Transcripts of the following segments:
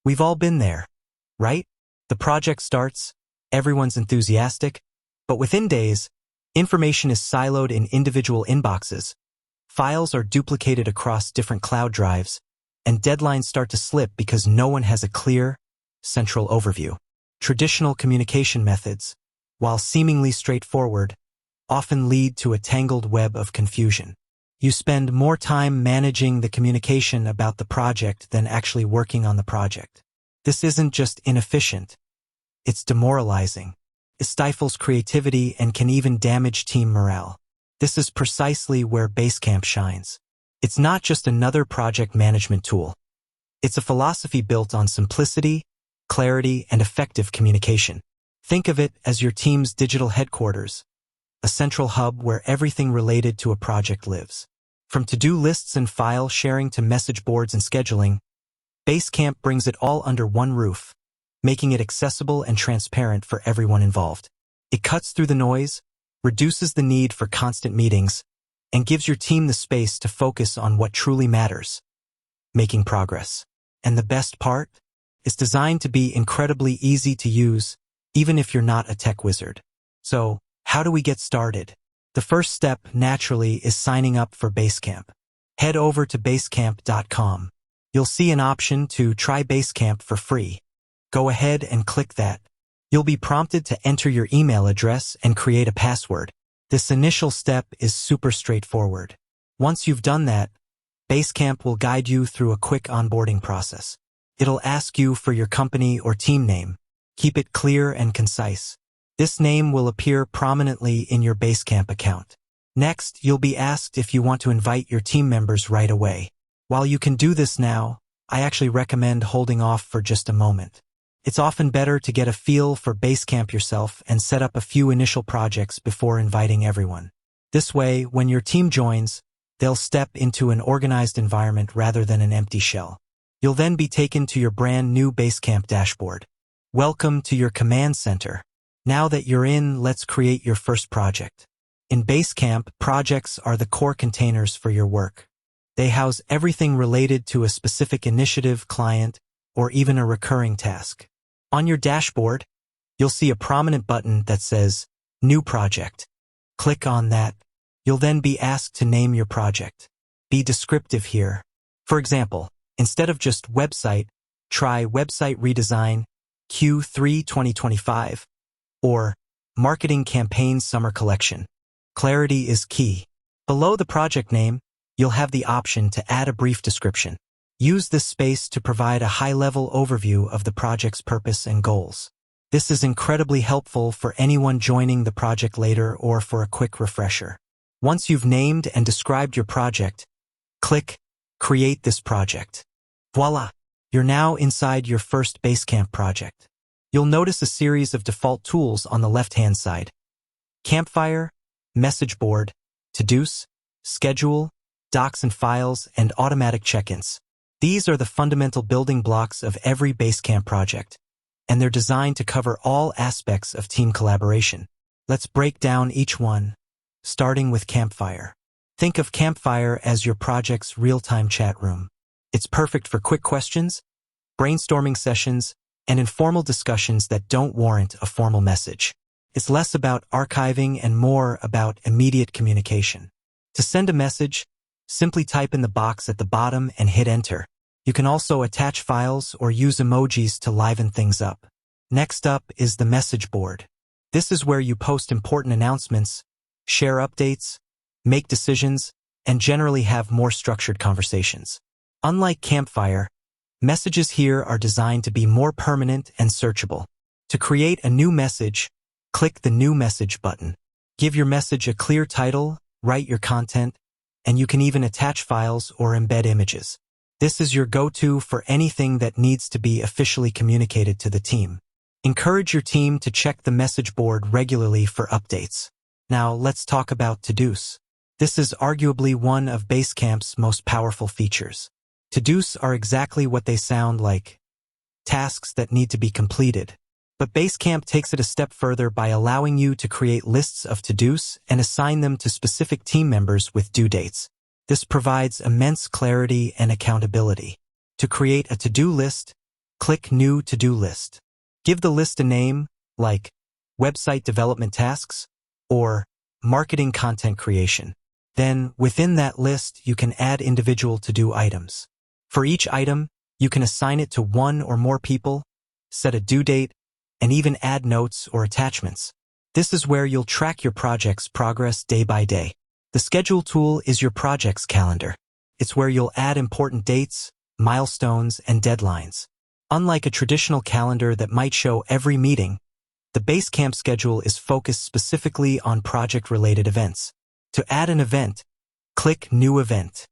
We've all been there, right? The project starts, everyone's enthusiastic, but within days, information is siloed in individual inboxes, files are duplicated across different cloud drives, and deadlines start to slip because no one has a clear, central overview. Traditional communication methods, while seemingly straightforward, often lead to a tangled web of confusion. You spend more time managing the communication about the project than actually working on the project. This isn't just inefficient, it's demoralizing. It stifles creativity and can even damage team morale. This is precisely where Basecamp shines. It's not just another project management tool. It's a philosophy built on simplicity, clarity, and effective communication. Think of it as your team's digital headquarters, a central hub where everything related to a project lives. From to-do lists and file sharing to message boards and scheduling, Basecamp brings it all under one roof, making it accessible and transparent for everyone involved. It cuts through the noise, reduces the need for constant meetings, and gives your team the space to focus on what truly matters, making progress. And the best part? It's designed to be incredibly easy to use, even if you're not a tech wizard. So, how do we get started? The first step, naturally, is signing up for Basecamp. Head over to basecamp.com. You'll see an option to try Basecamp for free. Go ahead and click that. You'll be prompted to enter your email address and create a password. This initial step is super straightforward. Once you've done that, Basecamp will guide you through a quick onboarding process. It'll ask you for your company or team name. Keep it clear and concise. This name will appear prominently in your Basecamp account. Next, you'll be asked if you want to invite your team members right away. While you can do this now, I actually recommend holding off for just a moment. It's often better to get a feel for Basecamp yourself and set up a few initial projects before inviting everyone. This way, when your team joins, they'll step into an organized environment rather than an empty shell. You'll then be taken to your brand new Basecamp dashboard. Welcome to your command center. Now that you're in, let's create your first project. In Basecamp, projects are the core containers for your work. They house everything related to a specific initiative, client, or even a recurring task. On your dashboard, you'll see a prominent button that says New Project. Click on that. You'll then be asked to name your project. Be descriptive here. For example, instead of just Website, try Website Redesign Q3 2025 or Marketing Campaign Summer Collection. Clarity is key. Below the project name, you'll have the option to add a brief description. Use this space to provide a high-level overview of the project's purpose and goals. This is incredibly helpful for anyone joining the project later or for a quick refresher. Once you've named and described your project, click Create this project. Voila! You're now inside your first Basecamp project. You'll notice a series of default tools on the left-hand side. Campfire, Message Board, To-Dos, Schedule, Docs and Files, and Automatic Check-ins. These are the fundamental building blocks of every Basecamp project, and they're designed to cover all aspects of team collaboration. Let's break down each one, starting with Campfire. Think of Campfire as your project's real-time chat room. It's perfect for quick questions, brainstorming sessions, and informal discussions that don't warrant a formal message. It's less about archiving and more about immediate communication. To send a message, simply type in the box at the bottom and hit enter. You can also attach files or use emojis to liven things up. Next up is the message board. This is where you post important announcements, share updates, make decisions, and generally have more structured conversations. Unlike Campfire, messages here are designed to be more permanent and searchable. To create a new message, click the New Message button. Give your message a clear title, write your content, and you can even attach files or embed images. This is your go-to for anything that needs to be officially communicated to the team. Encourage your team to check the message board regularly for updates. Now let's talk about To-Dos. This is arguably one of Basecamp's most powerful features. To-Dos are exactly what they sound like, tasks that need to be completed. But Basecamp takes it a step further by allowing you to create lists of to-dos and assign them to specific team members with due dates. This provides immense clarity and accountability. To create a to-do list, click New To-Do List. Give the list a name, like Website Development Tasks or Marketing Content Creation. Then, within that list, you can add individual to-do items. For each item, you can assign it to one or more people, set a due date, and even add notes or attachments. This is where you'll track your project's progress day by day. The schedule tool is your project's calendar. It's where you'll add important dates, milestones, and deadlines. Unlike a traditional calendar that might show every meeting, the Basecamp schedule is focused specifically on project-related events. To add an event, click New Event.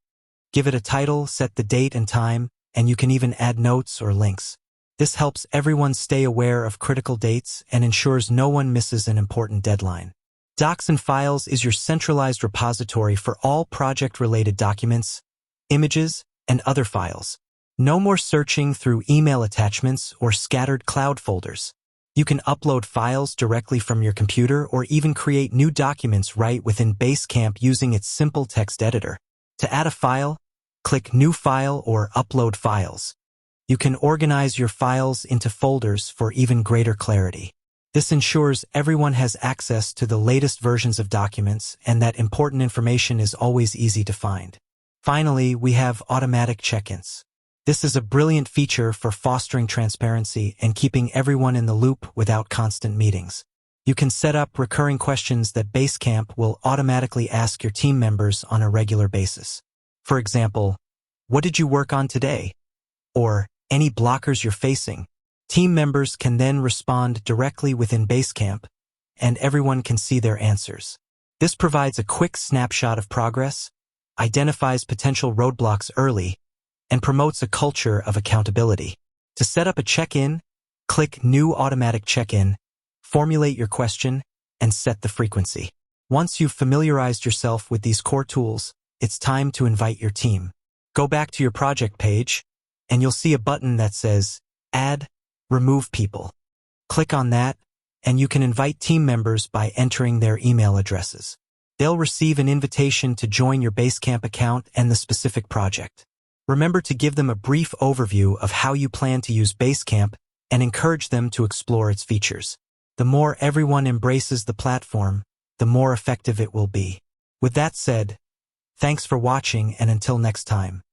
Give it a title, set the date and time, and you can even add notes or links. This helps everyone stay aware of critical dates and ensures no one misses an important deadline. Docs and Files is your centralized repository for all project-related documents, images, and other files. No more searching through email attachments or scattered cloud folders. You can upload files directly from your computer or even create new documents right within Basecamp using its simple text editor. To add a file, click New File or Upload Files. You can organize your files into folders for even greater clarity. This ensures everyone has access to the latest versions of documents and that important information is always easy to find. Finally, we have automatic check-ins. This is a brilliant feature for fostering transparency and keeping everyone in the loop without constant meetings. You can set up recurring questions that Basecamp will automatically ask your team members on a regular basis. For example, what did you work on today? Or any blockers you're facing. Team members can then respond directly within Basecamp, and everyone can see their answers. This provides a quick snapshot of progress, identifies potential roadblocks early, and promotes a culture of accountability. To set up a check-in, click New Automatic Check-in, formulate your question, and set the frequency. Once you've familiarized yourself with these core tools, it's time to invite your team. Go back to your project page, and you'll see a button that says Add, Remove People. Click on that, and you can invite team members by entering their email addresses. They'll receive an invitation to join your Basecamp account and the specific project. Remember to give them a brief overview of how you plan to use Basecamp and encourage them to explore its features. The more everyone embraces the platform, the more effective it will be. With that said, thanks for watching, and until next time.